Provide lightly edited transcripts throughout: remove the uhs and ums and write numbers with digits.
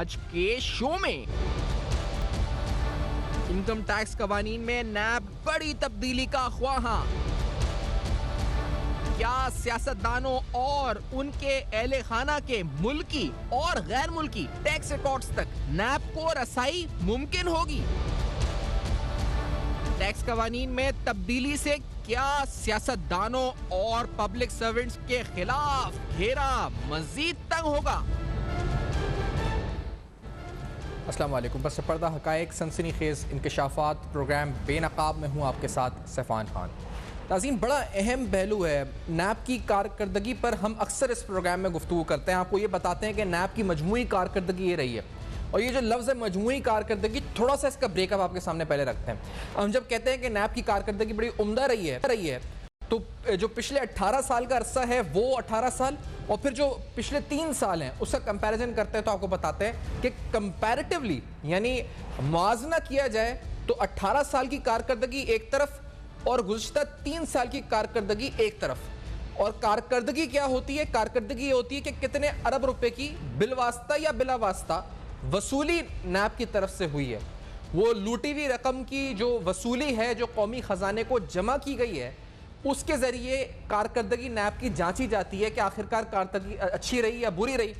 आज के शो में। इनकम टैक्स कवानीन में नैब बड़ी तब्दीली का ख्वाहां। क्या सियासतदानों और उनके अहले खाना के मुल्की और गैर मुल्की टैक्स रिकॉर्ड्स तक नैब को रसाई मुमकिन होगी? टैक्स कवानीन में तब्दीली से क्या सियासतदानों और पब्लिक सर्वेंट्स के खिलाफ घेरा मजीद तंग होगा? अस्सलाम वालेकुम। बस पर्दा हकायक सनसनीखेज इंकशाफात प्रोग्राम बेनकाब में हूँ आपके साथ सैफान खान। नाज़रीन, बड़ा अहम पहलू है नैब की कारकर्दगी पर। हम अक्सर इस प्रोग्राम में गुफ्तगू करते हैं, आपको ये बताते हैं कि नैब की मजमूई कारकर्दगी ये रही है। और ये जो लफ्ज़ है मजमूई कारकर्दगी, थोड़ा सा इसका ब्रेकअप आपके सामने पहले रखते हैं। हम जब कहते हैं कि नैब की कारकर्दगी बड़ी उम्दा रही है तो जो पिछले 18 साल का अरसा है वो 18 साल और फिर जो पिछले 3 साल हैं उसका कंपैरिजन करते हैं तो आपको बताते हैं कि कंपैरेटिवली यानी मुआवजा किया जाए तो 18 साल की कारकर्दगी एक तरफ और गुज़श्ता 3 साल की कारकर्दगी एक तरफ। और कारकर्दगी क्या होती है? कारकर्दगी ये होती है कि कितने अरब रुपए की बिलवास्ता या बिला वास्ता वसूली नैब की तरफ से हुई है। वो लूटी हुई रकम की जो वसूली है, जो कौमी खजाने को जमा की गई है, उसके जरिए कारकर्दगी नैब की जांची जाती है कि आखिरकार कारकर्दगी अच्छी रही या बुरी रही।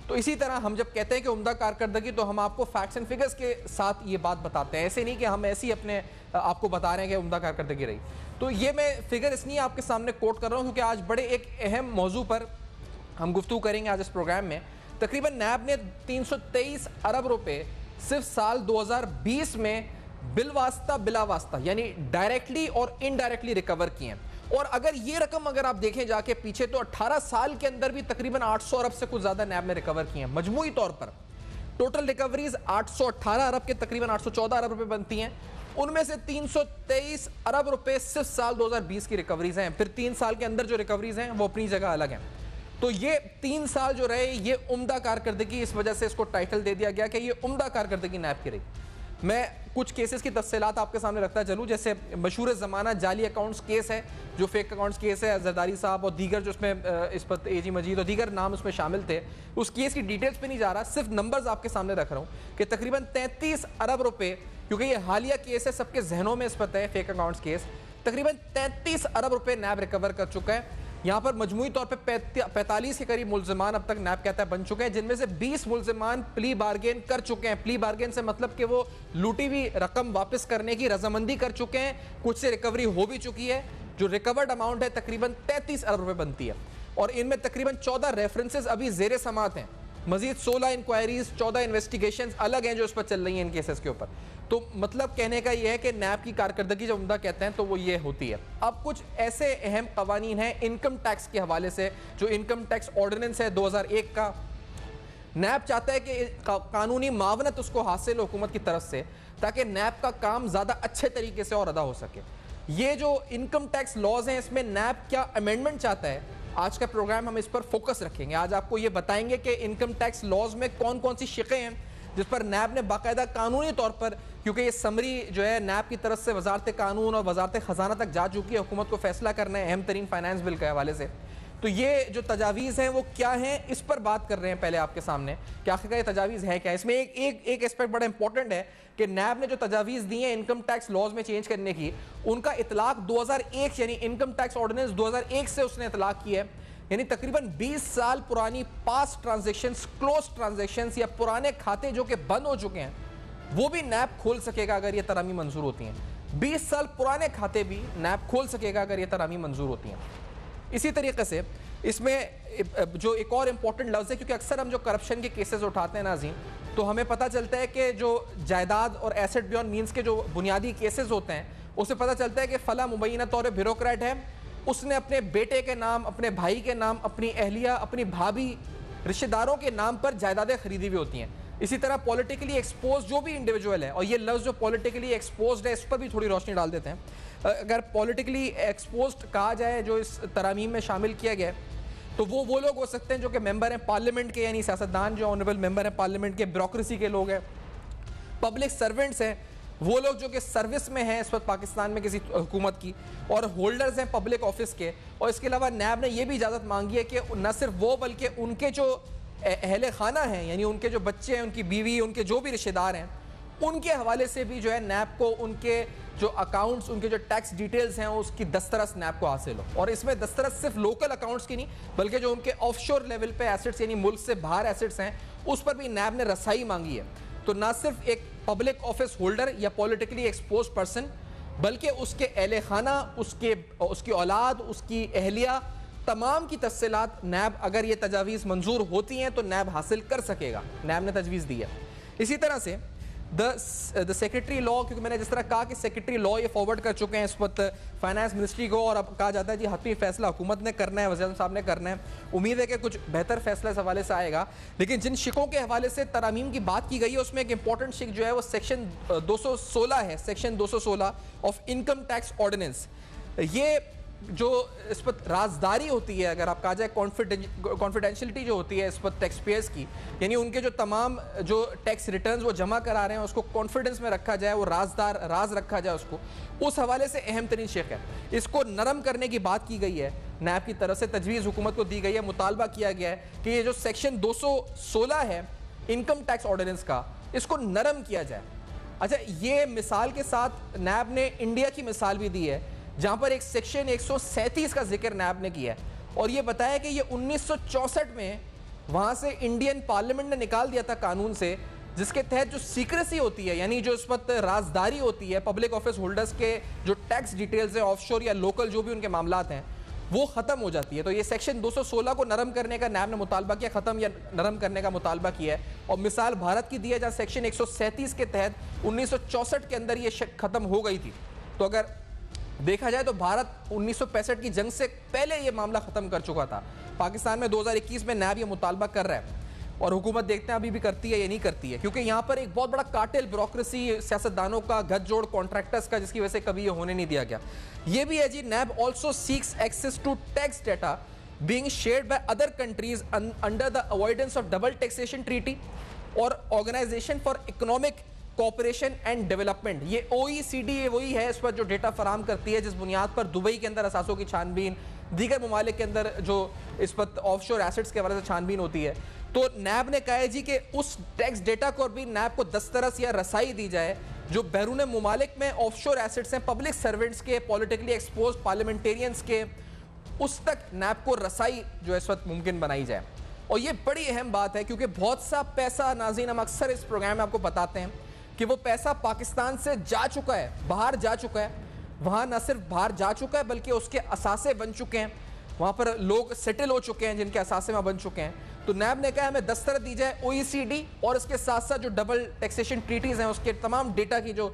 तो इसी तरह हम जब कहते हैं कि उम्दा कारकर्दगी तो हम आपको फैक्ट्स एंड फिगर्स के साथ ये बात बताते हैं, ऐसे नहीं कि हम ऐसे ही अपने आपको बता रहे हैं कि उम्दा कारकर्दगी रही। तो ये मैं फिगर इसलिए आपके सामने कोट कर रहा हूँ क्योंकि आज बड़े एक अहम मौजू पर हम गुफ्तगू करेंगे आज इस प्रोग्राम में। तकरीबन नैब ने 323 अरब रुपए सिर्फ साल 2020 में बिलवास्ता बिलावास्ता यानी डायरेक्टली और इनडायरेक्टली रिकवर किए हैं। और अगर ये रकम अगर आप देखें जाके पीछे तो 18 साल के अंदर भी तकरीबन 800 अरब से कुछ ज्यादा नैब ने रिकवर किए हैं मजमूई तौर पर। टोटल रिकवरीज 818 अरब के तकरीबन 814 अरब रुपए बनती हैं। उनमें से 323 अरब रुपए सिर्फ साल 2020 की रिकवरीज हैं। फिर 3 साल के अंदर जो रिकवरीज हैं वो अपनी जगह अलग हैं। तो ये 3 साल जो रहे ये उम्दा कारकर्दगी, इस वजह से इसको टाइटल दे दिया गया कि ये उम्दा कारकर्दगी नैब की रही। मैं कुछ केसेस की तफसीलात आपके सामने रखता चलूँ। जैसे मशहूर ज़माना जाली अकाउंट्स केस है, जो फेक अकाउंट्स केस है, जरदारी साहब और दीगर जो उसमें इस पर एजी मजीद और दीगर नाम उसमें शामिल थे। उस केस की डिटेल्स पे नहीं जा रहा, सिर्फ नंबर्स आपके सामने रख रहा हूँ कि तकरीबन 33 अरब रुपए, क्योंकि ये हालिया केस है, सबके जहनों में इस पता है फेक अकाउंट्स केस, तकरीबन 33 अरब रुपए नैब रिकवर कर चुका है। यहाँ पर मजमूई तौर पे 45 के करीब मुल्ज़िमान अब तक नैब कहता है बन चुके हैं, जिनमें से 20 मुल्ज़िमान प्ली बार्गेन कर चुके हैं। प्ली बार्गेन से मतलब कि वो लूटी हुई रकम वापस करने की रजामंदी कर चुके हैं, कुछ से रिकवरी हो भी चुकी है। जो रिकवर्ड अमाउंट है तकरीबन 33 अरब रुपए बनती है और इनमें तकरीबन 14 रेफरेंसेज अभी ज़ेरे समात हैं। मजीद 16 इंक्वायरीज 14 इन्वेस्टिगेशन अलग हैं जो इस पर चल रही हैं इन केसेस के ऊपर। तो मतलब कहने का यह है कि नैब की कारकर्दगी जब उम्दा कहते हैं तो वो ये होती है। अब कुछ ऐसे अहम कवानीन हैं इनकम टैक्स के हवाले से, जो इनकम टैक्स ऑर्डिनेंस है 2001 का। नैब चाहता है कि कानूनी मावनत उसको हासिल हो हुकूमत की तरफ से, ताकि नैब का काम ज़्यादा अच्छे तरीके से और अदा हो सके। ये जो इनकम टैक्स लॉज हैं इसमें नैब क्या अमेंडमेंट चाहता है, आज का प्रोग्राम हम इस पर फोकस रखेंगे। आज आपको ये बताएंगे कि इनकम टैक्स लॉज में कौन कौन सी शिकें हैं जिस पर नैब ने बाकायदा कानूनी तौर पर, क्योंकि ये समरी जो है नैब की तरफ से वजारत कानून और वजारत खजाना तक जा चुकी है, हुकूमत को फैसला करना है अहम तरीन फाइनेंस बिल के हवाले से। तो ये जो तजावीज़ हैं वो क्या हैं, इस पर बात कर रहे हैं पहले आपके सामने कि आखिरकार ये तजावीज़ है क्या। इसमें एक एस्पेक्ट बड़ा इंपॉर्टेंट है कि नैब ने जो तजावीज़ दी हैं इनकम टैक्स लॉज में चेंज करने की, उनका इतलाक 2001 यानी इनकम टैक्स ऑर्डिनेंस 2001 से उसने इतलाक की है। यानी तकरीबन 20 साल पुरानी पास्ट ट्रांजैक्शंस, क्लोज ट्रांजैक्शंस या पुराने खाते जो कि बंद हो चुके हैं वो भी नैब खोल सकेगा अगर ये तरामी मंजूर होती हैं। 20 साल पुराने खाते भी नैब खोल सकेगा अगर ये तरामी मंजूर होती हैं। इसी तरीके से इसमें जो एक और इम्पॉर्टेंट लफ्ज़ है, क्योंकि अक्सर हम जो करप्शन के केसेस उठाते हैं नाज़रीन, तो हमें पता चलता है कि जो जायदाद और एसेट बियॉन्ड मीन्स के जो बुनियादी केसेस होते हैं उससे पता चलता है कि फ़ला मुबैना तौर पर ब्यूरोक्रेट है, उसने अपने बेटे के नाम, अपने भाई के नाम, अपनी अहलिया, अपनी भाभी, रिश्तेदारों के नाम पर जायदादें खरीदी हुई होती हैं। इसी तरह पॉलिटिकली एक्सपोज जो भी इंडिविजुअल है, और ये लफ्ज़ जो पॉलिटिकली एक्सपोज्ड है इस पर भी थोड़ी रोशनी डाल देते हैं। अगर पॉलिटिकली एक्सपोज्ड कहा जाए जो इस तरामीम में शामिल किया गया है, तो वो लोग हो सकते हैं जो कि मेंबर हैं पार्लियामेंट के, यानी सियासतदान जो ऑनरेबल मेंबर हैं पार्लियामेंट के, ब्यूरोक्रेसी के लोग हैं, पब्लिक सर्वेंट्स हैं, वो लोग जो कि सर्विस में हैं इस वक्त पाकिस्तान में किसी हुकूमत की, और होल्डर्स हैं पब्लिक ऑफिस के। और इसके अलावा नैब ने यह भी इजाज़त मांगी है कि न सिर्फ वो बल्कि उनके जो अहले खाना हैं, यानी उनके जो बच्चे हैं, उनकी बीवी, उनके जो भी रिश्तेदार हैं, उनके हवाले से भी जो है नैब को उनके जो अकाउंट्स, उनके जो टैक्स डिटेल्स हैं उसकी दस्तरस नैब को हासिल हो। और इसमें दस्तरस सिर्फ लोकल अकाउंट्स की नहीं, बल्कि जो उनके ऑफशोर लेवल पे एसेट्स यानी मुल्क से बाहर एसेट्स हैं, उस पर भी नैब ने रसाई मांगी है। तो ना सिर्फ एक पब्लिक ऑफिस होल्डर या पॉलिटिकली एक्सपोज पर्सन, बल्कि उसके अहले खाना, उसकी औलाद, उसकी अहलिया, तमाम की तफसीलात नैब, अगर ये तजावीज़ मंजूर होती हैं तो नैब हासिल कर सकेगा। नैब ने तजवीज़ दी है। इसी तरह से द सेक्रेटरी लॉ, क्योंकि मैंने जिस तरह कहा कि सेक्रेटरी लॉ ये फॉरवर्ड कर चुके हैं इस वक्त फाइनेंस मिनिस्ट्री को, और अब कहा जाता है जी हतमी फैसला हुकूमत ने करना है, वज़ीर साहब ने करना है। उम्मीद है कि कुछ बेहतर फैसला इस हवाले से आएगा। लेकिन जिन शिकों के हवाले से तरामीम की बात की गई है, उसमें एक इंपॉर्टेंट शिक जो है वो सेक्शन 216 है, section 216 of income tax ordinance. ये जो इस पर राजदारी होती है, अगर आप कहा जाए कॉन्फिडेंशियलिटी जो होती है इस पर टैक्स पेयर्स की, यानी उनके जो तमाम जो टैक्स रिटर्न्स वो जमा करा रहे हैं उसको कॉन्फिडेंस में रखा जाए, वो राज रखा जाए उसको, उस हवाले से अहम तरीन शेख है। इसको नरम करने की बात की गई है नैब की तरफ से, तजवीज़ हुकूमत को दी गई है, मुतालबा किया गया है कि ये जो सेक्शन 216 है इनकम टैक्स ऑर्डिनेंस का, इसको नरम किया जाए। अच्छा, ये मिसाल के साथ नैब ने इंडिया की मिसाल भी दी है, जहां पर एक सेक्शन 137 का जिक्र नैब ने किया है, और ये बताया कि ये 1964 में वहां से इंडियन पार्लियामेंट ने निकाल दिया था कानून से, जिसके तहत जो सीक्रेसी होती है, यानी जो इस वक्त राजदारी होती है पब्लिक ऑफिस होल्डर्स के जो टैक्स डिटेल्स हैं ऑफशोर या लोकल जो भी उनके मामलात हैं, वो ख़त्म हो जाती है। तो ये सेक्शन 216 को नरम करने का नैब ने मुतालबा किया, ख़त्म या नरम करने का मुतालबा किया है। और मिसाल भारत की दी है, जहाँ सेक्शन 137 के तहत 1964 के अंदर ये ख़त्म हो गई थी। तो अगर देखा जाए तो भारत 1965 की जंग से पहले ये मामला ख़त्म कर चुका था। पाकिस्तान में 2021 में नैब ये मुतालबा कर रहा है, और हुकूमत देखते हैं अभी भी करती है या नहीं करती है, क्योंकि यहाँ पर एक बहुत बड़ा कार्टेल, ब्यूरोक्रेसी, सियासतदानों का गठजोड़, कॉन्ट्रैक्टर्स का, जिसकी वजह से कभी ये होने नहीं दिया गया। ये भी है जी, NAB also seeks access to tax data being shared by other countries under the avoidance of double taxation treaty और organization for economic cooperation and development. ये OECD वही है इस पर जो डेटा फराम करती है, जिस बुनियाद पर दुबई के अंदर असासों की छानबीन, दीगर ममालिक के अंदर जो इस पर ऑफशोर एसेट्स के हवाले से छानबीन होती है। तो नैब ने कहा है जी कि उस टैक्स डेटा को भी नैब को दस्तरस या रसाई दी जाए जो बैरून ममालिक में ऑफशोर एसेट्स हैं, पब्लिक सर्वेंट्स के, पॉलिटिकली एक्सपोज पार्लियामेंटेरियंस के, उस तक नैब को रसाई जो इस वक्त मुमकिन बनाई जाए। और ये बड़ी अहम बात है, क्योंकि बहुत सा पैसा, नाज़रीन, हम अक्सर इस प्रोग्राम में आपको बताते हैं कि वो पैसा पाकिस्तान से जा चुका है, बाहर जा चुका है। वहाँ न सिर्फ बाहर जा चुका है, बल्कि उसके असासे बन चुके हैं, वहाँ पर लोग सेटल हो चुके हैं जिनके असासे में बन चुके हैं। तो नैब ने कहा हमें दस्तरस दी जाए OECD और इसके साथ साथ जो डबल टैक्सेशन ट्रीटीज़ हैं उसके तमाम डेटा की जो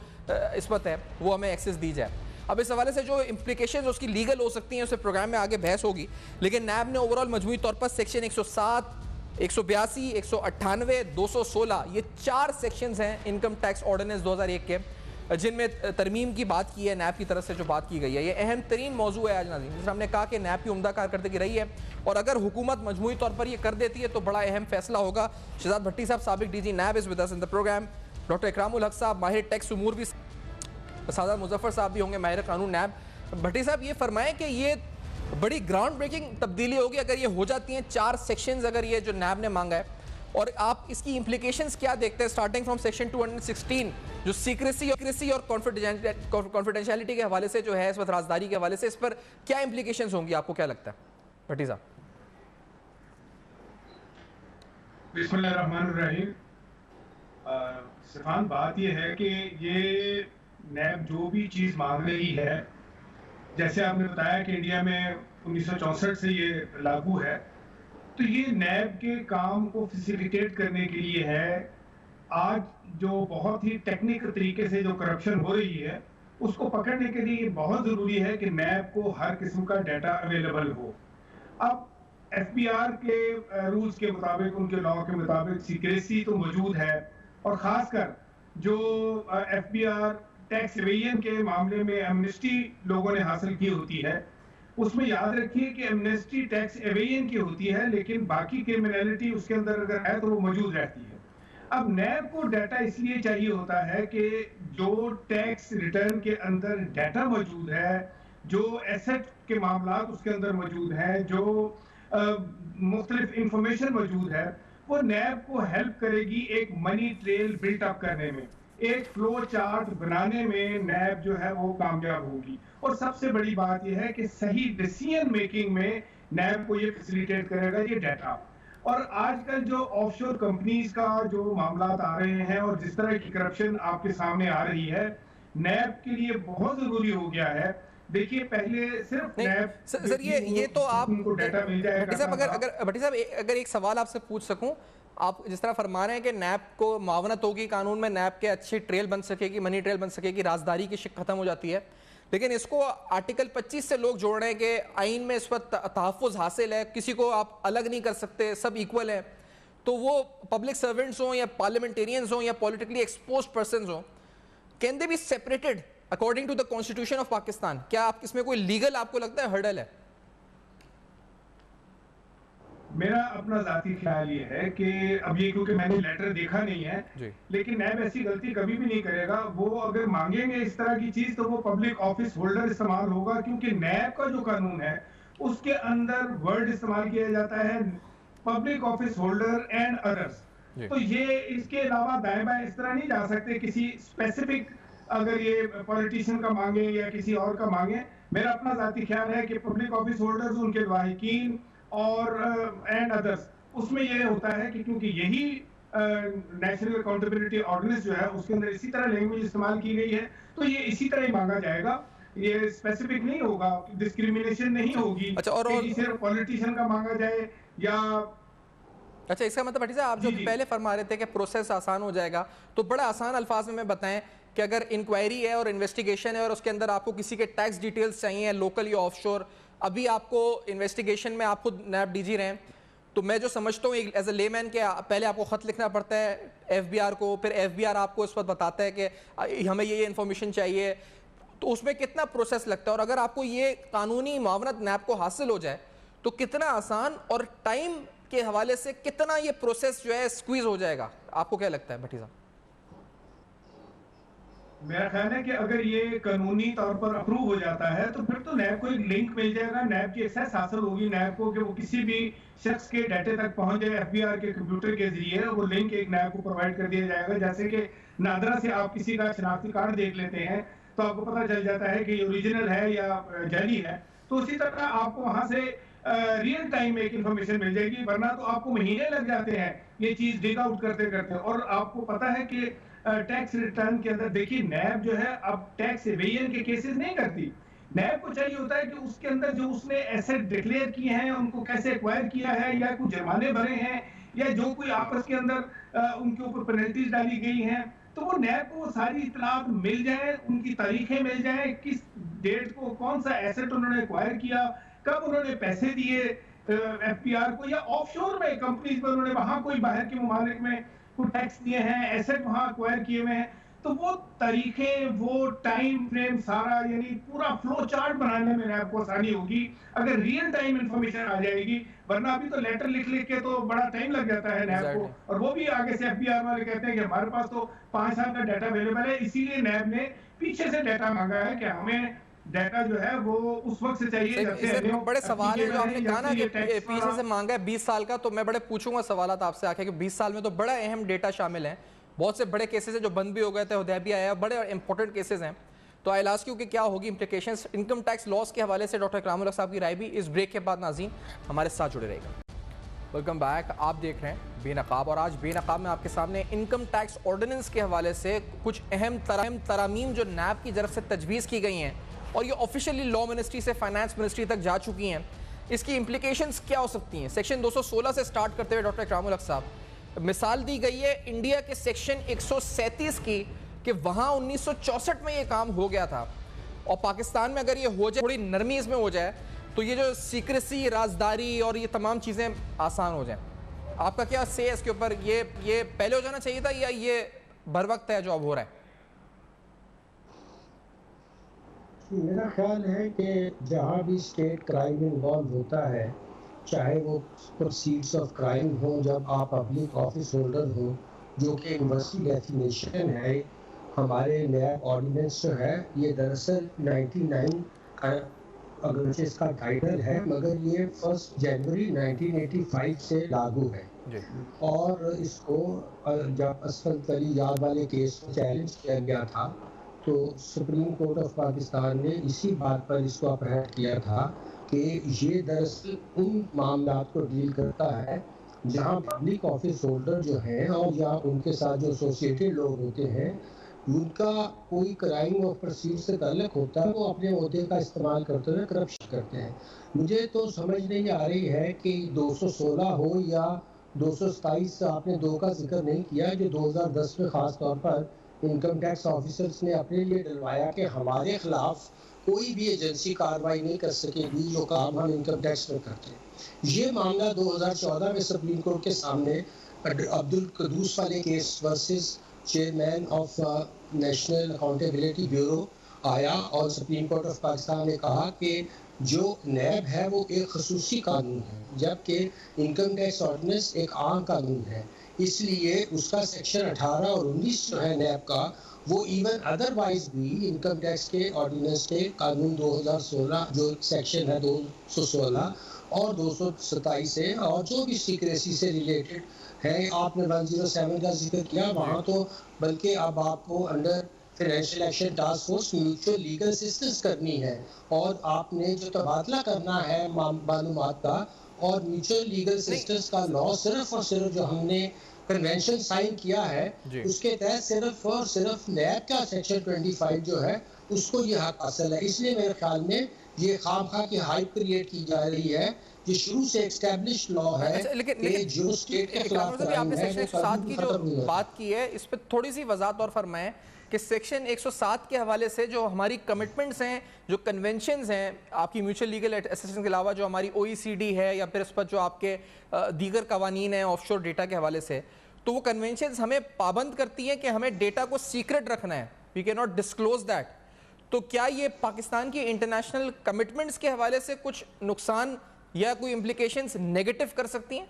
इस्मत है वो हमें एक्सेस दी जाए। अब इस हवाले से जो इम्प्लिकेशन उसकी लीगल हो सकती हैं उसे प्रोग्राम में आगे बहस होगी, लेकिन नैब ने ओवरऑल मजमूई तौर पर सेक्शन 107, 182, 198, 216 ये 4 सेक्शंस हैं इनकम टैक्स ऑर्डिनेंस 2001 के, जिनमें तरमीम की बात की है नैब की तरफ से जो बात की गई है। ये अहम तरीन मौजू है आज नाज़रीन, जिसमें हमने कहा कि नैब की उम्दा कारकर्दगी रही है, और अगर हुकूमत मजमूई तौर पर ये कर देती है तो बड़ा अहम फैसला होगा। शहजाद भट्टी साहब, साबिक DG NAB, is with us in the program. Doctor Ikramul Haq साहब, माहिर टैक्स उमूर भी, सादा मुजफ्फर साहब भी होंगे, माहिर कानून नैब। भट्टी साहब, ये फरमाएं कि ये बड़ी ग्राउंड ब्रेकिंग तब्दीली होगी अगर ये हो जाती हैं 4 सेक्शंस, अगर ये जो नैब ने मांगा है, और आप इसकी इंप्लीकेशंस क्या देखते हैं स्टार्टिंग फ्रॉम सेक्शन 216 जो सीक्रेसी और कॉन्फिडेंशियलिटी के हवाले से जो है इस वक्त राजदारी के हवाले से, इस पर क्या इंप्लीकेशंस होंगी, आपको क्या लगता है भट्टी साहब? बिस्मिल्लाहिर्रहमानिर्रहीम। सिफान, बात यह है कि ये नैब जो भी चीज़ मांग रही है, जैसे आपने बताया कि इंडिया में 1964 से ये लागू है, तो ये नैब के काम को फैसिलिटेट करने के लिए है। आज जो बहुत ही टेक्निकल तरीके से जो करप्शन हो रही है उसको पकड़ने के लिए बहुत ज़रूरी है कि नैब को हर किस्म का डाटा अवेलेबल हो। अब FBR के रूल्स के मुताबिक, उनके लॉ के मुताबिक सीक्रेसी तो मौजूद है, और ख़ासकर जो FBR टैक्स एवेजन के मामले में एमनेस्टी लोगों ने हासिल की होती है, उसमें याद रखिए कि एमनेस्टी टैक्स एवेजन की होती है, लेकिन बाकी क्रिमिनलिटी उसके अंदर अगर है तो वो मौजूद रहती है। अब नैब को डाटा इसलिए चाहिए होता है कि जो टैक्स रिटर्न के अंदर डाटा मौजूद है, जो एसेट के मामला उसके अंदर मौजूद है, जो मुख्तलिफ इंफॉर्मेशन मौजूद है, वो नैब को हेल्प करेगी एक मनी ट्रेल बिल्ट अप करने में, एक फ्लो चार्ट बनाने में नैब जो है वो कामयाब होगी। और सबसे बड़ी बात यह है कि सही डिसीजन मेकिंग में नैब को ये फैसिलिटेट करेगा ये डाटा। और आजकल जो ऑफशोर कंपनीज का जो मामला आ रहे हैं और जिस तरह की करप्शन आपके सामने आ रही है, नैब के लिए बहुत जरूरी हो गया है। देखिए पहले सिर्फ नैब सर ये तो आप उनको डाटा मिल जाएगा। भट्टी साहब अगर एक सवाल आपसे पूछ सकूं, आप जिस तरह फरमा रहे हैं कि नैब को मावनत होगी कानून में, नैब के अच्छी ट्रेल बन सकेगी, मनी ट्रेल बन सकेगी, राजदारी की शिक खत्म हो जाती है, लेकिन इसको आर्टिकल 25 से लोग जोड़ रहे हैं कि आइन में इस वक्त तहफ़्फ़ुज़ हासिल है, किसी को आप अलग नहीं कर सकते, सब इक्वल है। तो वो पब्लिक सर्वेंट्स हों या पार्लियामेंटेरियंस हों या पॉलिटिकली एक्सपोज्ड पर्सनस हों, can they be separated according to the constitution of Pakistan? क्या आप इसमें कोई लीगल आपको लगता है हर्डल है? मेरा अपना जाती ख्याल ये है कि अब ये क्योंकि मैंने लेटर देखा नहीं है जी। लेकिन नैब ऐसी गलती कभी भी नहीं करेगा। वो अगर मांगेंगे इस तरह की चीज तो वो पब्लिक ऑफिस होल्डर इस्तेमाल होगा, क्योंकि नैब का जो कानून है उसके अंदर वर्ड इस्तेमाल किया जाता है public office holder and others. तो ये इसके अलावा दाएं बाएं इस तरह नहीं जा सकते किसी स्पेसिफिक, अगर ये पॉलिटिशियन का मांगे या किसी और का मांगे। मेरा अपना जाती ख्याल है कि पब्लिक ऑफिस होल्डर्स, उनके वाहिकीन और एंड अदर्स, उसमें ये होता है कि क्योंकि यही नेशनल अकाउंटेबिलिटी ऑर्डिनेंस जो है उसके अंदर इसी तरह लैंग्वेज इस्तेमाल की गई है, तो ये इसी तरह ही मांगा जाएगा। ये स्पेसिफिक नहीं होगा, डिस्क्रिमिनेशन नहीं होगी। अच्छा, और सिर्फ पॉलिटिशियन का मांगा जाए या अच्छा, इसका मतलब भट्टी साहब आप जो पहले फरमा रहे थे कि प्रोसेस आसान हो जाएगा, तो बड़ा आसान अल्फाज में बताएं कि अगर इंक्वायरी है और इन्वेस्टिगेशन है और उसके अंदर आपको किसी के टैक्स डिटेल्स चाहिए, लोकल या ऑफशोर, अभी आपको इन्वेस्टिगेशन में आप खुद नैब डीजी रहे हैं, तो मैं जो समझता हूँ एज ए लेमैन के पहले आपको ख़त लिखना पड़ता है एफबीआर को, फिर एफबीआर आपको इस वक्त बताता है कि हमें ये इन्फॉर्मेशन चाहिए, तो उसमें कितना प्रोसेस लगता है? और अगर आपको ये कानूनी मावनत नैब को हासिल हो जाए तो कितना आसान और टाइम के हवाले से कितना ये प्रोसेस जो है स्क्वीज हो जाएगा? आपको क्या लगता है भट्टी साहब? मेरा ख्याल है कि अगर ये कानूनी तौर पर अप्रूव हो जाता है तो फिर तो नैब को एक लिंक मिल जाएगा, नैब की एक्सेस हासिल होगी नैब को कि वो किसी भी शख्स के डाटे तक पहुंच जाए एफबीआर के कंप्यूटर के जरिए, वो लिंक एक नैब को प्रोवाइड कर दिया जाएगा। जैसे कि नादरा से आप किसी का शनाख्ती कार्ड देख लेते हैं तो आपको पता चल जाता है कि ये ओरिजिनल है या जाली है, तो उसी तरह आपको वहां से रियल टाइम में एक इंफॉर्मेशन मिल जाएगी। वरना तो आपको महीने लग जाते हैं ये चीज डिग आउट करते करते। और आपको पता है कि टैक्स रिटर्न के अंदर देखिए नैब जो है अब टैक्स एवेजन के केसेस नहीं करती। नैब को चाहिए होता है कि उसके अंदर जो उसने एसेट डिक्लेयर किए हैं उनको कैसे एक्वायर किया है, या कुछ जुर्माने भरे हैं, या जो कोई आपस के अंदर उनके ऊपर पेनल्टीज डाली गई हैं, तो वो नैब को सारी इतलात मिल जाए, उनकी तारीखें मिल जाए, किस डेट को कौन सा एसेट उन्होंने एक्वायर किया, कब उन्होंने पैसे दिए एफपीआर को, या ऑफशोर में कंपनीज पर उन्होंने वहां कोई बाहर के ममालिक में कुछ टैक्स दिए हैं, एसेट वहां एक्वायर किए हुए हैं, तो वो तारीखें, वो टाइम फ्रेम सारा, यानी पूरा फ्लो चार्ट बनाने में आपको आसानी होगी अगर रियल टाइम इंफॉर्मेशन आ जाएगी। वरना अभी तो लेटर लिख लिख के तो बड़ा टाइम लग जाता है नैब को, और वो भी आगे से एफबीआर वाले कहते हैं कि हमारे पास तो 5 साल का डाटा अवेलेबल है। इसीलिए नैब ने पीछे से डाटा मांगा है कि हमें डाटा जो है वो उस वक्त से चाहिए जब से बड़े सवाल है जो आपने कहा ना कि पीछे से मांगा है 20 साल का, तो मैं बड़े पूछूंगा सवाल आपसे आके कि 20 साल में तो बड़ा अहम डेटा शामिल है, बहुत से बड़े केसेस हैं जो बंद भी हो गए थे, हुदैबिया आया, बड़े इंपॉर्टेंट केसेस हैं। तो आई लास्ट क्योंकि क्या होगी इंप्लीकेशंस इनकम टैक्स लॉस के हवाले से डॉक्टर इकरामुल हक साहब की राय भी इस ब्रेक के बाद नाज़रीन हमारे साथ जुड़े रहेगा। वेलकम बैक, आप देख रहे हैं बेनकाब, और आज बेनकाब में आपके सामने इनकम टैक्स ऑर्डिनेंस के हवाले से कुछ अहम तरामीम जो नैब की तरफ से तजवीज़ की गई हैं और ये ऑफिशियली लॉ मिनिस्ट्री से फाइनेंस मिनिस्ट्री तक जा चुकी हैं, इसकी इंप्लीकेशंस क्या हो सकती हैं। सेक्शन 216 से स्टार्ट करते हुए डॉक्टर इकरामुल हक साहब, मिसाल दी गई है इंडिया के सेक्शन 137 की कि वहाँ 1964 में ये काम हो गया था, और पाकिस्तान में अगर ये हो जाए, थोड़ी नरमी इसमें हो जाए, तो ये जो सीक्रेसी, राजदारी और ये तमाम चीज़ें आसान हो जाएं। आपका क्या से इसके ऊपर? ये पहले हो जाना चाहिए था या ये बर वक्त है जो अब हो रहा है? मेरा ख्याल है कि जहाँ भी स्टेट क्राइम इन्वॉल्व होता है, चाहे वो प्रोसीड्स ऑफ क्राइम हो, जब आप पब्लिक ऑफिस होल्डर हो, जो कि यूनिवर्सिटी डेफिनेशन है, हमारे नया ऑर्डिनेंस जो है ये दरअसल 99 का अगरचे इसका टाइटल है, मगर ये 1 जनवरी 1985 से लागू है। जी। और इसको जब असफल अली याद वाले केस को चैलेंज किया गया था, तो सुप्रीम कोर्ट ऑफ पाकिस्तान ने इसी बात पर इसको अपहेड किया था कि ये दरअसल उन मामलात को डील करता है जहां पब्लिक ऑफिस होल्डर जो हैं और या उनके साथ जो एसोसिएटेड लोग होते हैं, उनका कोई क्राइम ऑफ प्रोसीड से ताल्लुक होता है, वो अपने ओहदे का इस्तेमाल करते हुए करप्शन करते हैं। मुझे तो समझ नहीं आ रही है कि 216 हो या 227, आपने 2 का जिक्र नहीं किया, जो 2010 में ख़ास तौर पर इनकम टैक्स ऑफिसर्स ने अपने लिए डलवाया कि हमारे खिलाफ कोई भी एजेंसी कार्रवाई नहीं कर सकेगी जो काम हम इनकम टैक्स में करते हैं। ये मामला 2014 में सुप्रीम कोर्ट के सामने अब्दुल कदूस वाले case versus chairman of national Accountability bureau आया और सुप्रीम कोर्ट ऑफ पाकिस्तान ने कहा कि जो नैब है वो एक खसूसी कानून है, जबकि इनकम टैक्स ऑर्डिनेंस एक आम कानून है। इसलिए उसका सेक्शन 18 और 19 जो है नैब का, वो इवन अदरवाइज भी इनकम टैक्स के ऑर्डिनेंस के कानून 2016 जो सेक्शन है 216 और 227 है, और जो भी सीक्रेसी से रिलेटेड है, आपने 107 का जिक्र किया, वहाँ तो बल्कि अब आपको under financial action task force mutual legal assistance करनी है, और आपने जो तबादला करना है मालूमात का और म्यूचुअल लीगल असिस्टेंस का लॉ सिर्फ और सिर्फ जो हमने कन्वेंशन साइन किया है उसके तहत सिर्फ और सिर्फ नैब का सेक्शन 25 जो है उसको ये हक हासिल है। इसलिए मेरे ख्याल में ये खामखा की हाइप क्रिएट की जा रही है। ये शुरू से एस्टैब्लिश लॉ है, लेकिन जो स्टेट के खिलाफ आपने सेक्शन 107 की जो बात की है इस पर थोड़ी सी वजाहत और फरमाएं कि सेक्शन 107 के हवाले से जो हमारी कमिटमेंट्स हैं, जो कन्वेंशंस हैं, आपकी म्यूचुअल लीगल असिस्टेंस के अलावा जो हमारी OECD है या फिर इस पर जो आपके दीगर कवानीन हैं ऑफशोर डेटा के हवाले से, तो वो कन्वेंशंस हमें पाबंद करती हैं कि हमें डेटा को सीक्रेट रखना है, we can not disclose that. तो क्या ये पाकिस्तान की इंटरनेशनल कमिटमेंट्स के हवाले से कुछ नुकसान या कोई इम्प्लीकेशंस नेगेटिव कर सकती हैं?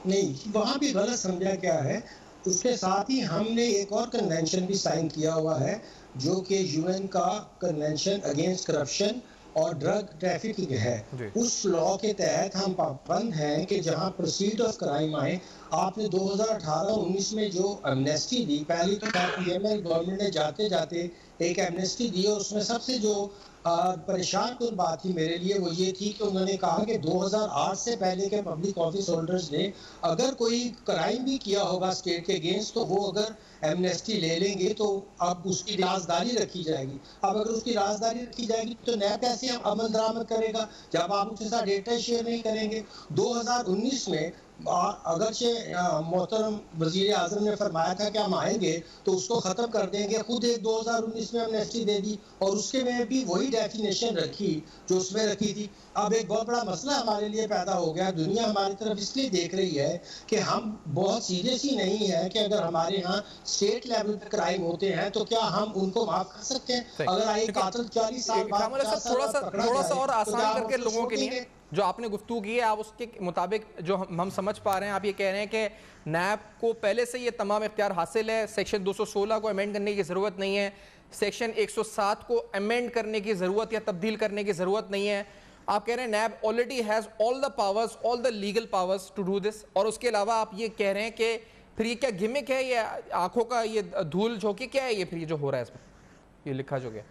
नहीं, वहाँ भी गलत समझा गया है। उसके साथ ही हमने एक और कन्वेंशन भी साइन किया हुआ है जो कि UN का कन्वेंशन अगेंस्ट करप्शन और ड्रग ट्रैफिकिंग है। उस लॉ के तहत हम पाबंद हैं कि जहां प्रोसीड ऑफ क्राइम आए। आपने 2018-19 में जो एमनेस्टी दी, पहली तो PML गवर्नमेंट ने जाते जाते एक एमनेस्टी दी, और उसमें सबसे जो परेशान कुन बात थी मेरे लिए वो ये थी कि उन्होंने कहा कि 2008 से पहले के पब्लिक ऑफिस होल्डर्स ने अगर कोई क्राइम भी किया होगा स्टेट के अगेंस्ट, तो वो अगर एमनेस्टी ले लेंगे तो अब उसकी राजदारी रखी जाएगी। अब अगर उसकी राजदारी रखी जाएगी तो नैब कैसे अमल दरामद करेगा जब आप उसके साथ डेटा शेयर नहीं करेंगे। 2019 में अगरचे मोहतरम वजीर आजम ने फरमाया था कि हम आएंगे तो उसको ख़त्म कर देंगे, खुद एक 2019 में एमनेस्टी दे दी और उसके में भी वही डेफिनेशन रखी जो उसमें रखी थी। अब एक बहुत बड़ा मसला हमारे लिए पैदा हो गया। दुनिया हमारी तरफ इसलिए देख रही है कि हम बहुत सीरियस ही नहीं है कि अगर हमारे यहाँ स्टेट लेवल पे क्राइम होते हैं तो क्या हम उनको माफ कर सकते हैं। अगर आए कातिल 40 साल बाद थोड़ा सा और आसान करके लोगों के लिए जो आपने गुफ्तगू की है, आप उसके मुताबिक जो हम समझ पा रहे हैं, आप ये कह रहे हैं कि नैब को पहले से ये तमाम इख्तियार हासिल है, सेक्शन 216 को अमेंड करने की ज़रूरत नहीं है, सेक्शन 107 को अमेंड करने की ज़रूरत या तब्दील करने की ज़रूरत नहीं है। आप कह रहे हैं NAB already has all the powers, all the legal powers to do this, और उसके अलावा आप ये कह रहे हैं कि फिर ये क्या गिमिक है, ये आंखों का ये धूल झोंके क्या है, ये फिर ये जो हो रहा है इसमें, ये लिखा जो गया?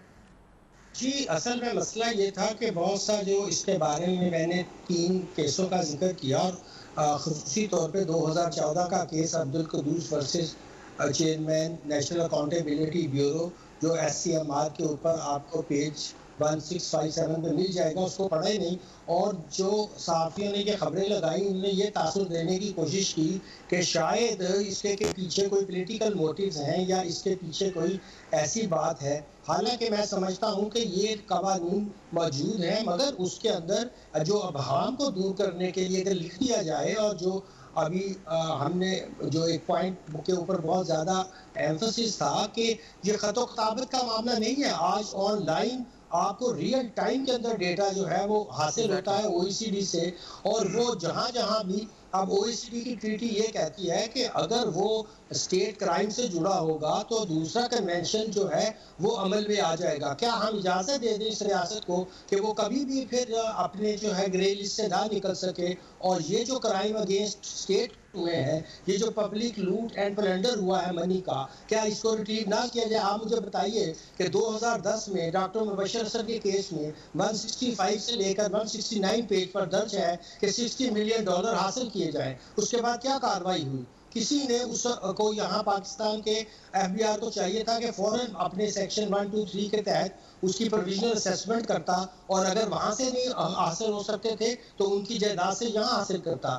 जी, असल में मसला ये था कि बहुत सा जो इसके बारे में मैंने 3 केसों का जिक्र किया, और ख़ुसूसी तौर पे 2014 का case Abdul Qudoos versus chairman National Accountability Bureau जो SCMR के ऊपर आपको पेज 1657 में मिल जाएगा, उसको पढ़ा ही नहीं। और जो सहाफ़ियों ने ये खबरें लगाई उन्होंने ये तासुर देने की कोशिश की कि शायद इसके के पीछे कोई पॉलिटिकल मोटिव्स हैं या इसके पीछे कोई ऐसी बात है। हालांकि मैं समझता हूं कि ये कानून मौजूद है, मगर उसके अंदर जो अबहाम को दूर करने के लिए अगर लिख दिया जाए, और जो अभी हमने जो एक पॉइंट के ऊपर बहुत ज़्यादा एम्फसिस था कि ये ख़त ख़ताबत का मामला नहीं है। आज ऑनलाइन आपको रियल टाइम के अंदर डेटा जो है वो हासिल होता है OECD से, और वो जहाँ जहाँ भी अब OECD की ट्रीटी ये कहती है कि अगर वो स्टेट क्राइम से जुड़ा होगा तो दूसरा कन्वेंशन जो है वो अमल में आ जाएगा। क्या हम इजाज़त दे दें इस रियासत को कि वो कभी भी फिर अपने जो है ग्रे लिस्ट से ना निकल सके? और ये जो क्राइम अगेंस्ट स्टेट हुए हैं, ये जो पब्लिक लूट एंड प्लंडर हुआ है मनी का, क्या इसको रिट्रीव ना किया जाए? आप मुझे बताइए कि 2010 में डॉक्टर मुबशर असद के केस में 165 से लेकर 169 पेज पर दर्ज है कि $60 मिलियन हासिल किए जाए। उसके बाद क्या कार्रवाई हुई? किसी ने उस को यहाँ पाकिस्तान के FBI को चाहिए था कि फौरन अपने सेक्शन 123 के तहत उसकी प्रोविजनल असेसमेंट करता, और अगर वहाँ से नहीं हासिल हो सकते थे तो उनकी जायदाद से यहाँ हासिल करता।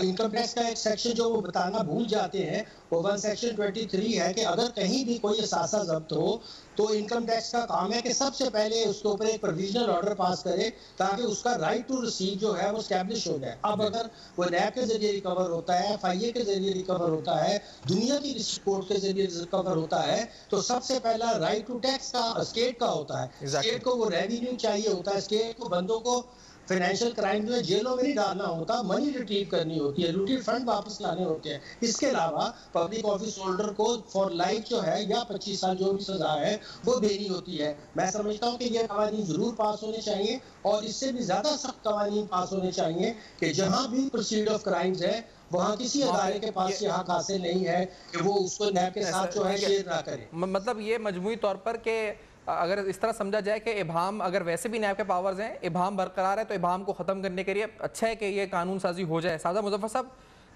इनकम टैक्स का एक सेक्शन जो वो बताना भूल जाते हैं, वो 1 सेक्शन 23 है कि अगर कहीं भी कोई असासा जब्त हो तो इनकम टैक्स का काम है कि सबसे पहले उसके ऊपर एक प्रोविजनल ऑर्डर पास करे ताकि उसका राइट टू रिसीव जो है वो स्टैब्लिश हो जाए। अब अगर वो नैब के जरिए रिकवर होता है, FIA के जरिए रिकवर होता है, दुनिया की रिपोर्ट के जरिए रिकवर होता है, तो सबसे पहला राइट टू टैक्स का स्टेट का होता है। स्टेट को वो रेवेन्यू चाहिए होता है, स्टेट को बंदों को फाइनेंशियल क्राइम में जेलों में नहीं डालना होता, मनी रिट्रीव करनी होती है, लूटेड फंड वापस लाने होते हैं। इसके अलावा पब्लिक ऑफिस होल्डर को फॉर लाइफ जो है या 25 साल जो भी सजा है वो देनी होती है। मैं समझता हूँ कि ये कवानीन जरूर पास होने चाहिए और इससे भी ज्यादा सख्त कवानीन पास होने चाहिए कि जहाँ भी प्रोसीड ऑफ क्राइम्स है वहाँ किसी अदारे के पास ये हक हासिल नहीं है कि वो उसको नैब के साथ जो है शेयर ना करे। मतलब ये मजमूई तौर पर कि अगर इस तरह समझा जाए कि इबाम अगर वैसे भी नैब के पावर्स हैं, इबाम बरकरार है, तो इबाम को ख़त्म करने के लिए अच्छा है कि ये कानून साजी हो जाए। सादा मुजफ्फर साहब,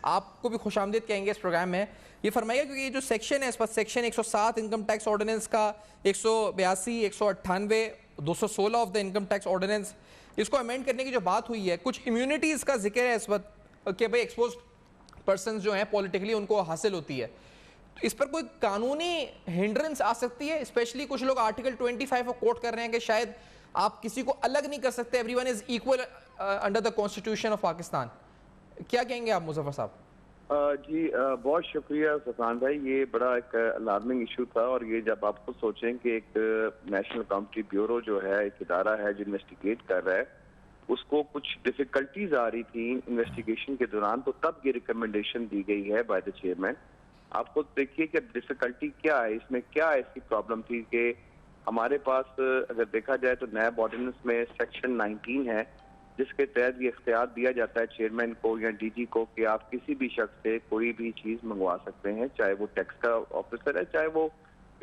आपको भी खुशामदीद कहेंगे इस प्रोग्राम में। ये फरमाइए क्योंकि ये जो सेक्शन है इस पर सेक्शन 107 इनकम टैक्स ऑर्डिनेंस का, 182, 198, 216 of the income tax ordinance, इसको अमेंड करने की जो बात हुई है, कुछ इम्यूनिटीज़ का जिक्र है इस वक्त कि भाई एक्सपोज पर्सन जो हैं पॉलिटिकली उनको हासिल होती है। इस पर कोई कानूनी हिंड्रेंस आ सकती है? स्पेशली कुछ लोग आर्टिकल 25 को कोट कर रहे हैं कि शायद आप किसी को अलग नहीं कर सकते, everyone is equal under the constitution of Pakistan. क्या कहेंगे आप मुजफ्फर साहब? जी बहुत शुक्रिया सफान भाई, ये बड़ा एक अलार्मिंग इशू था। और ये जब आप खुद सोचें कि एक नेशनल काउंटी ब्यूरो जो है, एक इदारा है जो इन्वेस्टिगेट कर रहा है, उसको कुछ डिफिकल्टीज आ रही थी इन्वेस्टिगेशन के दौरान, तो तब ये रिकमेंडेशन दी गई है बाय द चेयरमैन। आप खुद देखिए कि डिफिकल्टी क्या है, इसमें क्या ऐसी प्रॉब्लम थी कि हमारे पास अगर देखा जाए तो नैब ऑर्डिनेंस में सेक्शन 19 है जिसके तहत ये इख्तियार दिया जाता है चेयरमैन को या DG को कि आप किसी भी शख्स से कोई भी चीज मंगवा सकते हैं, चाहे वो टैक्स का ऑफिसर है, चाहे वो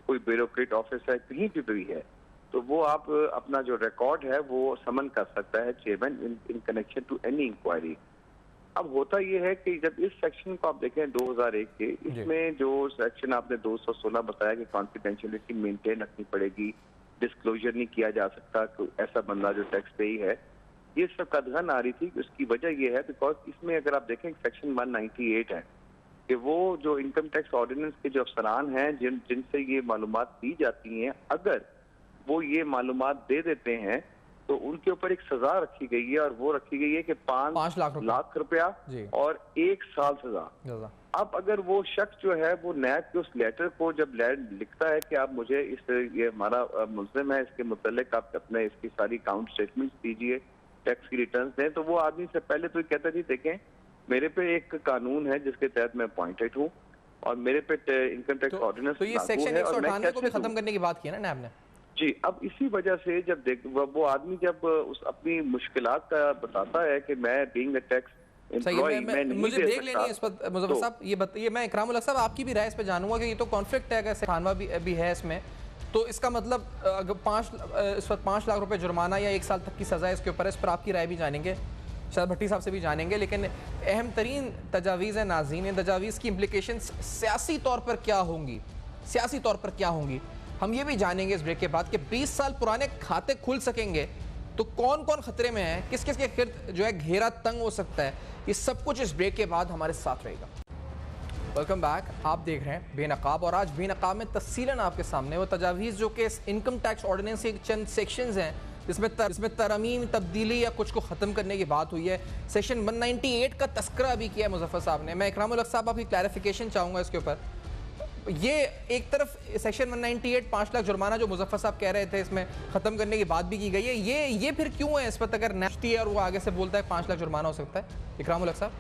कोई ब्यूरोक्रेट ऑफिसर है, कहीं भी है, तो वो आप अपना जो रिकॉर्ड है वो समन कर सकता है chairman in connection to any inquiry. अब होता ये है कि जब इस सेक्शन को आप देखें 2001 के, इसमें जो सेक्शन आपने 216 बताया कि कॉन्फिडेंशियलिटी मेंटेन रखनी पड़ेगी, डिस्क्लोजर नहीं किया जा सकता तो ऐसा बंदा जो टैक्स पेई है, ये सब कदगन आ रही थी। उसकी वजह ये है बिकॉज इसमें अगर आप देखें सेक्शन 198 है कि वो जो इनकम टैक्स ऑर्डिनेंस के जो अफसरान हैं जिनसे ये मालूमात दी जाती हैं, अगर वो ये मालूमात दे देते हैं तो उनके ऊपर एक सजा रखी गई है और वो रखी गई है कि 5 लाख रुपया और 1 साल सजा। अब अगर वो शख्स जो है वो नैब के उस लेटर को जब लिखता है कि आप मुझे ये हमारा मुल्जिम है, इसके मुतल्लिक आप अपने इसकी सारी अकाउंट स्टेटमेंट्स दीजिए, टैक्स की रिटर्न्स दें, तो वो आदमी से पहले तो कहता जी देखें मेरे पे एक कानून है जिसके तहत मैं अपॉइंटेड हूँ और मेरे पे इनकम टैक्स ऑर्डिनेंस तो ये सेक्शन 198 को भी खत्म करने की बात की है ना नैब ने? जी, अब इसी वजह से जब वो आदमी जब उस अपनी मुश्किलात का बताता है कि मैं बीइंग अ टैक्स एम्प्लॉय मैं नहीं मुझे देख लेनी है इस पर मुजफ्फर साहब, ये बताइए, मैं इकरामुल हक साहब आपकी भी राय इस पर जानूंगा कि ये तो कॉन्फ्लिक्ट है, अगर खानवा भी है इसमें, तो इसका मतलब अगर 5 लाख रुपए जुर्माना या 1 साल तक की सजा इसके ऊपर है, इस पर आपकी राय भी जानेंगे, शायद भट्टी साहब से भी जानेंगे। लेकिन अहम तरीन तजावीज़ है नाज़रीन, इन तजावीज़ की इम्प्लीकेशंस सियासी तौर पर क्या होंगी, सियासी तौर पर क्या होंगी, हम ये भी जानेंगे इस ब्रेक के बाद कि 20 साल पुराने खाते खुल सकेंगे तो कौन कौन खतरे में है, किस किस के गिर्द जो है घेरा तंग हो सकता है, ये सब कुछ इस ब्रेक के बाद हमारे साथ रहेगा। वेलकम बैक, आप देख रहे हैं बेनकाब, और आज बेनकाब में तफसीलन आपके सामने वो तजावीज़ जो कि इनकम टैक्स ऑर्डिनेंस के चंद सेक्शंस हैं जिसमें तरमीम, तब्दीली या कुछ को ख़त्म करने की बात हुई है। सेक्शन 198 का तस्करा भी किया है मुजफ्फर साहब ने। मैं इकरामुल हक साहब आपकी क्लैरिफिकेशन चाहूँगा इसके ऊपर। ये एक तरफ सेक्शन 198 5 लाख जुर्माना जो मुजफ्फर साहब कह रहे थे इसमें ख़त्म करने की बात भी की गई है, ये फिर क्यों है इस पर अगर नेशती है और वो आगे से बोलता है 5 लाख जुर्माना हो सकता है? इकरामुल हक साहब।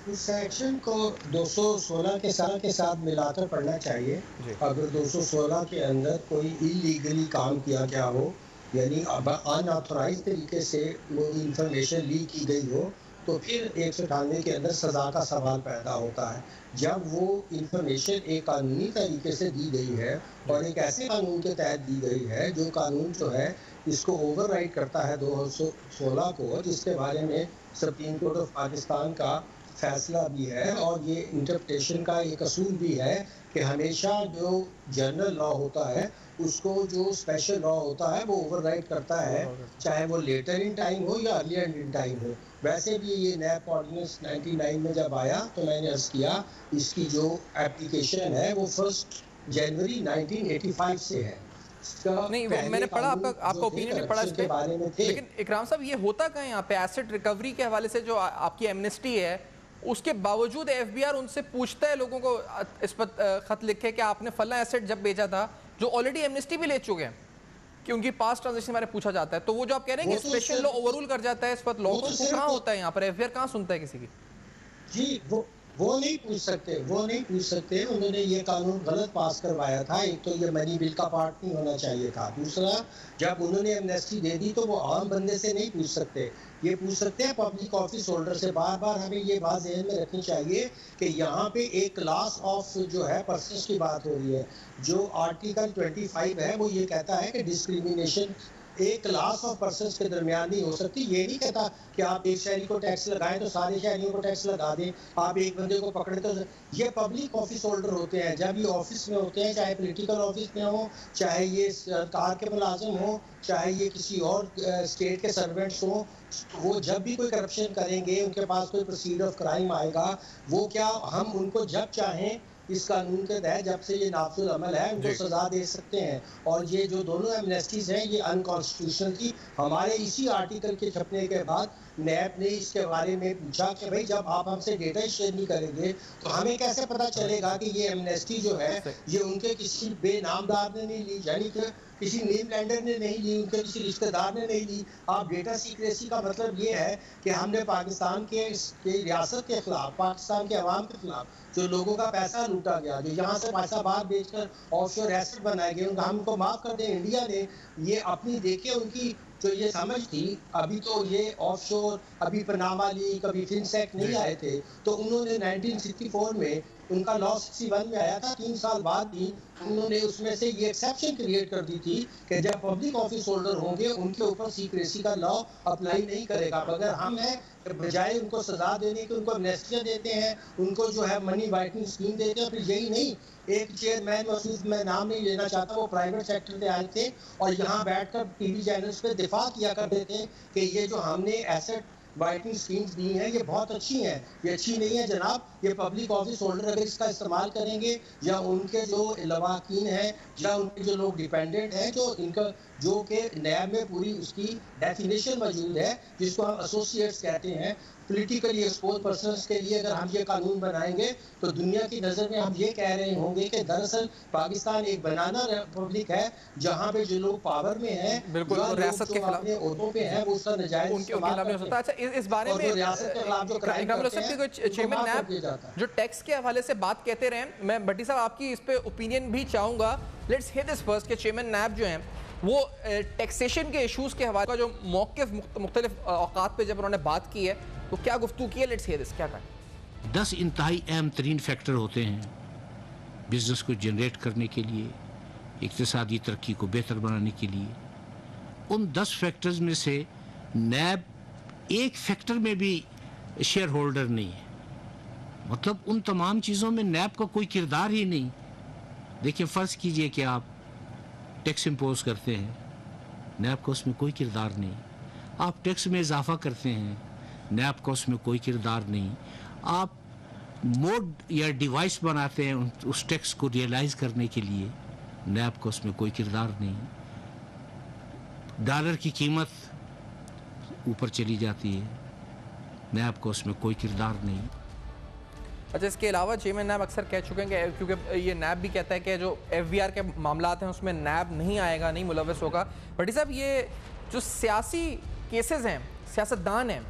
इस सेक्शन को 216 के साथ मिलाकर पढ़ना चाहिए। अगर 216 के अंदर कोई इलीगली काम किया गया हो, यानी अनऑथराइज तरीके से वो इंफॉर्मेशन लीक की गई हो, तो फिर 198 के अंदर सज़ा का सवाल पैदा होता है। जब वो इंफॉर्मेशन एक कानूनी तरीके से दी गई है और एक ऐसे कानून के तहत दी गई है जो कानून जो है इसको ओवरराइड करता है 216 को, जिसके बारे में सुप्रीम कोर्ट ऑफ पाकिस्तान का फैसला भी है और ये इंटरप्रिटेशन का एक असूल भी है कि हमेशा जो जनरल लॉ होता है उसको जो स्पेशल लॉ होता है वो ओवरराइड करता है, चाहे वो लेटर इन टाइम हो या अर्लियर इन टाइम हो। वैसे भी ये नैप ऑर्डिनेंस 99 में जब आया तो मैंने अर्ज किया इसकी जो एप्लीकेशन है वो 1 जनवरी 1985 से है। नहीं, मैंने पढ़ा, आपका ओपिनियन नहीं पढ़ा इसके बारे में थे। लेकिन इकराम साहब, ये होता कहाँ है यहाँ पे? एसेट रिकवरी के हवाले से जो आपकी एमनेस्टी है, उसके बावजूद एफबीआर उनसे पूछता है लोगों को इस पर खत लिखे कि आपने फला एसेट जब भेजा था, जो ऑलरेडी एमनेस्टी भी ले चुके हैं, कि उनकी पास्ट ट्रांजेक्शन बारे पूछा जाता है। तो वो जो आप कह रहे हैं कि स्पेशल लॉ ओवररूल कर जाता है इस पर, लॉ को कहाँ होता है यहाँ पर? एफबीआर कहाँ सुनता है किसी की? जी, वो नहीं पूछ सकते। उन्होंने ये कानून गलत पास करवाया था। एक तो ये मनी बिल का पार्ट नहीं होना चाहिए था। दूसरा, जब उन्होंने एमनेस्टी दे दी तो वो आम बंदे से नहीं पूछ सकते, ये पूछ सकते हैं पब्लिक ऑफिस होल्डर से। बार बार हमें ये बात ध्यान में रखनी चाहिए कि यहाँ पे एक क्लास ऑफ जो है पर्सन्स की बात हो रही है। जो आर्टिकल 25 है वो ये कहता है कि डिस्क्रिमिनेशन एक क्लास ऑफ पर्सन्स के दरमियान नहीं हो सकती। ये नहीं कहता कि आप एक शहरी को टैक्स लगाएं तो सारे शहरियों को टैक्स लगा दें, आप एक बंदे को पकड़े तो। ये पब्लिक ऑफिस होल्डर होते हैं, जब ये ऑफिस में होते हैं, चाहे पॉलिटिकल ऑफिस में हो, चाहे ये सरकार के मुलाजिम हो, चाहे ये किसी और स्टेट के सर्वेंट्स हो, वो जब भी कोई करप्शन करेंगे, उनके पास कोई प्रोसीड ऑफ क्राइम आएगा, वो क्या हम उनको जब चाहें इस कानून के तहत, जब से ये नाफिजुल अमल है, उनको सजा दे सकते हैं। और ये जो दोनों एमनेस्टीज हैं ये अनकॉन्स्टिट्यूशनल थी। हमारे इसी आर्टिकल के छपने के बाद नैब ने इसके बारे में पूछा कि भाई जब आप हमसे डेटा शेयर नहीं करेंगे तो हमें कैसे पता चलेगा कि ये एमनेस्टी जो है ये उनके किसी बेनामदार ने नहीं ली, यानी कि किसी नेम लैंडर ने नहीं ली, उनके किसी रिश्तेदार ने नहीं ली। आप डेटा सीक्रेसी का मतलब ये है कि हमने पाकिस्तान के रियासत के खिलाफ, पाकिस्तान के अवाम के खिलाफ जो लोगों का पैसा लूटा गया, जो यहाँ से पैसा बाहर बेचकर ऑफशोर एसेट बनाए गए, उनका हम उनको माफ़ कर दें। इंडिया ने ये अपनी देखे उनकी जो ये समझ थी, अभी तो ये ऑफशोर, अभी पनामा लीक, कभी फिनसेक नहीं आए थे, तो उन्होंने 1964 में उनका लॉ 61 में आया था, 3 साल बाद भी उन्होंने उसमें से ये एक्सेप्शन क्रिएट कर दी थी कि जब पब्लिक ऑफिस होल्डर होंगे उनके ऊपर सीक्रेसी का लॉ अप्लाई नहीं करेगा। मगर हम है बजाय उनको सजा देने के उनको एमनेस्टियाँ देते हैं, उनको जो है मनी बाइटिंग स्कीम देते हैं। फिर यही नहीं, एक चेयरमैन मसूद, मैं नाम नहीं लेना चाहता, वो प्राइवेट सेक्टर से आए थे और यहाँ बैठकर टीवी चैनल्स पे दिफा किया करते थे कि ये जो हमने एसेट बाइटिंग स्कीम्स दी हैं ये बहुत अच्छी हैं। ये अच्छी नहीं है जनाब, ये पब्लिक ऑफिस होल्डर अगर इसका इस्तेमाल करेंगे, या उनके जो लवाकीन हैं, या उनके जो लोग डिपेंडेंट हैं, जो इनका जो कि नैब में पूरी उसकी डेफिनेशन मौजूद है, जिसको हम एसोसिएट्स कहते हैं, पॉलिटिकली एक्सपोज पर्सन्स के लिए अगर हम ये कानून बनाएंगे तो दुनिया की नज़र में हम ये कह रहे होंगे कि दरअसल पाकिस्तान एक बनाना रिपब्लिक है जहाँ पे जो लोग पावर में हैं, बिल्कुल रियासत के खिलाफ अपने ओहदों पे हैं, वो उसका नजायज इस्तेमाल करते हैं। अच्छा, इस बारे में रियासत के खिलाफ जो क्राइम करते हैं चेयरमैन नैब जो टैक्स के हवाले से बात कहते रहे, मैं भट्टी साहब आपकी इस पे ओपिनियन भी चाहूँगा। लेट्स हियर दिस फर्स्ट कि चेयरमैन नैब जो हैं वो टैक्सेशन के इशूज़ के हवाले का जो मौक़िफ़ मुख्तलिफ औक़ात पे जब उन्होंने बात की है तो क्या गुफ्तगू की है? लेट्स हियर दिस, क्या कहें? 10 इंतहाई अहम तरीन फैक्टर होते हैं बिजनेस को जनरेट करने के लिए, इक़्तिसादी तरक्की को बेहतर बनाने के लिए। उन 10 फैक्टर्स में से नैब एक फैक्टर में भी शेयर होल्डर नहीं है। मतलब उन तमाम चीज़ों में नैब का कोई किरदार ही नहीं। देखिए, फ़र्ज़ कीजिए कि आप टैक्स इम्पोज करते हैं, नैब का उसमें कोई किरदार नहीं। आप टैक्स में इजाफा करते हैं, नैब का उसमें कोई किरदार नहीं। आप मोड या डिवाइस बनाते हैं उस टैक्स को रियलाइज़ करने के लिए, नैब का उसमें कोई किरदार नहीं। डॉलर की कीमत ऊपर चली जाती है, नैब का उसमें कोई किरदार नहीं। अच्छा, इसके अलावा चेयरमैन नैब अक्सर कह चुके हैं कि क्योंकि ये नैब भी कहता है कि जो एफबीआर के मामलात हैं उसमें नैब नहीं आएगा, नहीं मुलव्वस होगा। भट्टी साहब, ये जो सियासी केसेस हैं, सियासतदान हैं,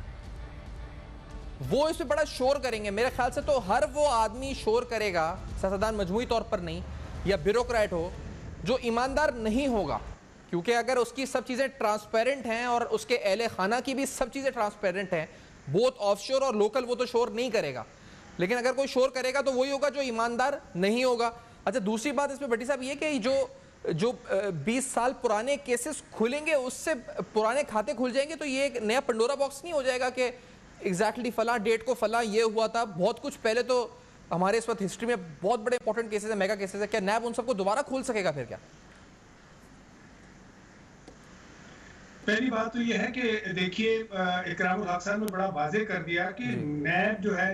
वो इस पे बड़ा शोर करेंगे। मेरे ख्याल से तो हर वो आदमी शोर करेगा, सियासतदान मजमूई तौर पर नहीं, या ब्यूरोक्रेट हो, जो ईमानदार नहीं होगा, क्योंकि अगर उसकी सब चीज़ें ट्रांसपेरेंट हैं और उसके अहले खाना की भी सब चीज़ें ट्रांसपेरेंट हैं, बोथ ऑफशोर और लोकल, वो तो शोर नहीं करेगा। लेकिन अगर कोई शोर करेगा तो वही होगा जो ईमानदार नहीं होगा। अच्छा, दूसरी बात इसमें भट्टी साहब ये कि जो 20 साल पुराने केसेस खुलेंगे, उससे पुराने खाते खुल जाएंगे, तो ये एक नया पंडोरा बॉक्स नहीं हो जाएगा कि एग्जैक्टली फला डेट को फला ये हुआ था, बहुत कुछ पहले तो हमारे इस वक्त हिस्ट्री में बहुत बड़े इंपॉर्टेंट केसेस है, मेगा केसेस है, क्या नैब उन सबको दोबारा खोल सकेगा फिर क्या? पहली बात तो ये है कि देखिए, इकरामुल हक साहब ने बड़ा वाज़ेह कर दिया कि नैब जो है,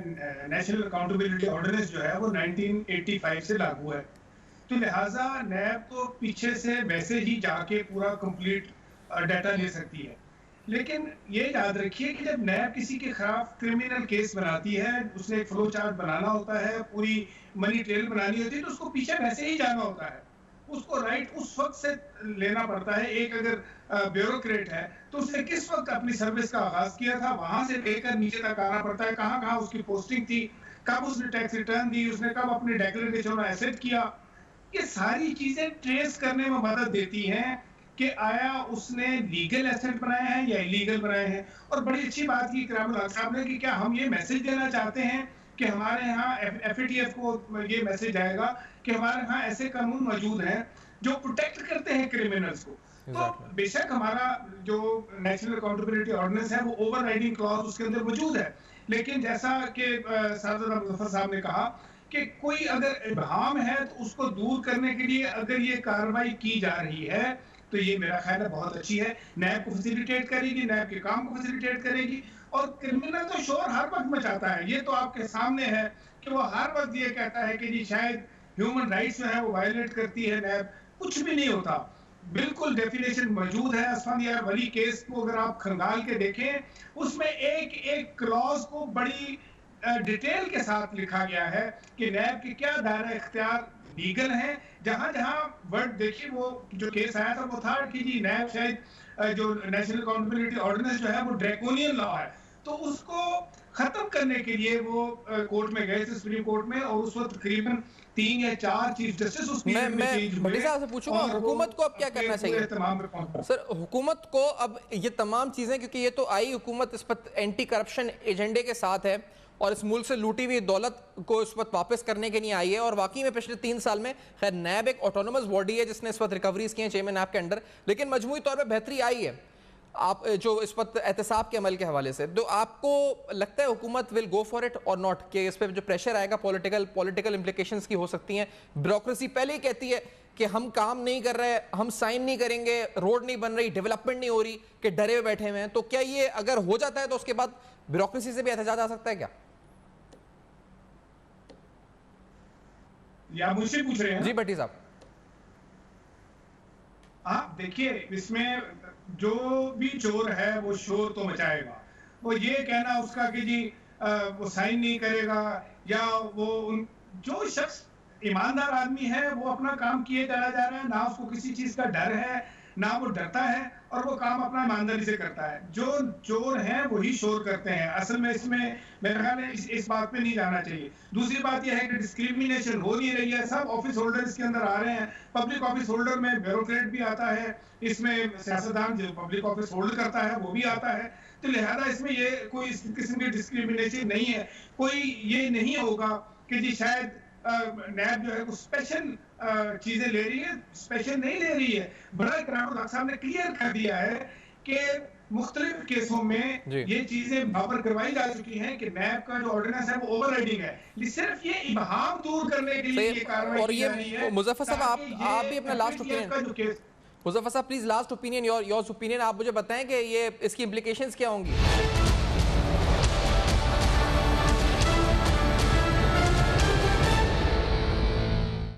नेशनल अकाउंटेबिलिटी ऑर्डिनेंस जो है, वो 1985 से लागू है। तो लिहाजा नैब तो पीछे से वैसे ही जाके पूरा कंप्लीट डाटा ले सकती है। लेकिन ये याद रखिए कि जब नैब किसी के खिलाफ क्रिमिनल केस बनाती है, उसने एक फ्लो चार्ट बनाना होता है, पूरी मनी ट्रेल बनानी होती है, तो उसको पीछे वैसे ही जाना होता है। उसको राइट उस वक्त से लेना पड़ता है। एक अगर ब्यूरोक्रेट है तो उसने किस वक्त अपनी सर्विस का आगाज किया था, वहां से लेकर नीचे तक आना पड़ता है, कहाँ कहाँ उसकी पोस्टिंग थी, कब उसने टैक्स रिटर्न दी, उसने कब अपने डिक्लेरेशन एसेट किया। ये सारी चीजें ट्रेस करने में मदद देती हैं कि आया उसने लीगल एसेट बनाए हैं या इलीगल बनाए हैं। और बड़ी अच्छी बात की इकरामुल हक साहब ने कि क्या हम ये मैसेज देना चाहते हैं कि हमारे यहाँ FATF को ये मैसेज आएगा कि हमारे यहाँ ऐसे कानून मौजूद हैं जो प्रोटेक्ट करते हैं क्रिमिनल्स को। तो बेशक हमारा जो नेशनल अकाउंटेबिलिटी ऑर्डिनेंस है, वो ओवरराइडिंग क्लॉज उसके अंदर मौजूद है, लेकिन जैसा कि साहब मुजफ्फर साहब ने कहा कि कोई अगर इबहम है तो उसको दूर करने के लिए अगर ये कार्रवाई की जा रही है तो ये मेरा ख्याल है बहुत अच्छी है। नैब को फैसिलिटेट करेगी, नैब के काम को फैसिलिटेट करेगी। और क्रिमिनल तो शोर हर वक्त मचाता है, ये तो आपके सामने है कि वो हर वक्त ये कहता है कि जी शायद ह्यूमन राइट्स जो है वो वायलेट करती है नैब। कुछ भी नहीं होता, बिल्कुल डेफिनेशन मौजूद है। असफंदियार वली केस को अगर आप खंगाल के देखें, उसमें एक एक क्लॉज को बड़ी डिटेल के साथ लिखा गया है कि नैब के क्या दायरा इख्तियार लीगल है। जहां जहां वर्ड देखिए, वो जो केस आया था वो था कि जी नैब शायद जो नेशनल अकाउंटेबिलिटी ऑर्डिनेंस जो है वो ड्रैकोनियन लॉ है, तो उसको खत्म करने के लिए वो कोर्ट में गए थे, सुप्रीम कोर्ट में, और उस वक्त तकरीबन 3 या 4 चीफ जस्टिस उस पीरियड में चेंज हुए। भट्टी साहब से पूछूंगा, हुकूमत को अब क्या करना चाहिए? सर, हुकूमत को अब ये तमाम चीजें, क्योंकि ये तो आई हुकूमत इस पर एंटी करप्शन एजेंडे के साथ है और इस मुल्क से लूटी हुई दौलत को इस वक्त वापस करने के लिए आई है, और वाकई में पिछले 3 साल में खैर नैब एक ऑटोनोमस बॉडी है जिसने इस वक्त रिकवरीज की हैं चेयरमैन नैब के अंडर, लेकिन मजमूई तौर पर बेहतरी आई है आप जो इस वक्त एहतसाब के अमल के हवाले से। तो आपको लगता है हुकूमत विल गो फॉर इट और नॉट, कि इस पर जो प्रेशर आएगा पॉलिटिकल इम्प्लीकेशंस की हो सकती हैं? ब्यूरोक्रेसी पहले ही कहती है कि हम काम नहीं कर रहे, हम साइन नहीं करेंगे, रोड नहीं बन रही, डेवलपमेंट नहीं हो रही, कि डरे हुए बैठे हुए हैं। तो क्या ये अगर हो जाता है तो उसके बाद ब्यूरोक्रेसी से भी एहतजाज आ सकता है क्या? या मुझसे पूछ रहे हैं? जी भट्टी साहब। आप देखिए, इसमें जो भी चोर है वो शोर तो मचाएगा। वो ये कहना उसका कि जी वो साइन नहीं करेगा, या वो जो शख्स ईमानदार आदमी है वो अपना काम किए चला जा रहा है, ना उसको किसी चीज का डर है, ना वो डरता है, और वो काम अपना ईमानदारी से करता है। जो चोर हैं वही शोर करते हैं। असल में इसमें मेरा ख्याल है इस बात पे नहीं जाना चाहिए। दूसरी बात यह है कि डिस्क्रिमिनेशन हो नहीं रही है, सब ऑफिस होल्डर इसके अंदर आ रहे हैं। पब्लिक ऑफिस होल्डर में ब्यूरोक्रेट भी आता है, इसमें सियासतदान जो पब्लिक ऑफिस होल्ड करता है वो भी आता है। तो लिहाजा इसमें ये कोई किस्म की डिस्क्रिमिनेशन नहीं है। कोई ये नहीं होगा कि जी शायद नैब जो है वो स्पेशल चीजें ले रही है, स्पेशल नहीं ले रही है। बड़ा इकरामुल हक साहब ने क्लियर कर दिया है कि मुख्तलिफ केसों में ये चीजें बाबर करवाई जा चुकी हैं कि नैब का जो ऑर्डिनेंस है वो ओवरराइडिंग है। सिर्फ ये इबहम दूर करने के लिए ये कार्रवाई और ये मुजफ्फर साहब आप भी अपना लास्ट ओपिनियन, मुजफ्फर साहब please last opinion, your opinion आप मुझे बताएं कि ये इसकी इम्प्लीकेशंस क्या होंगी?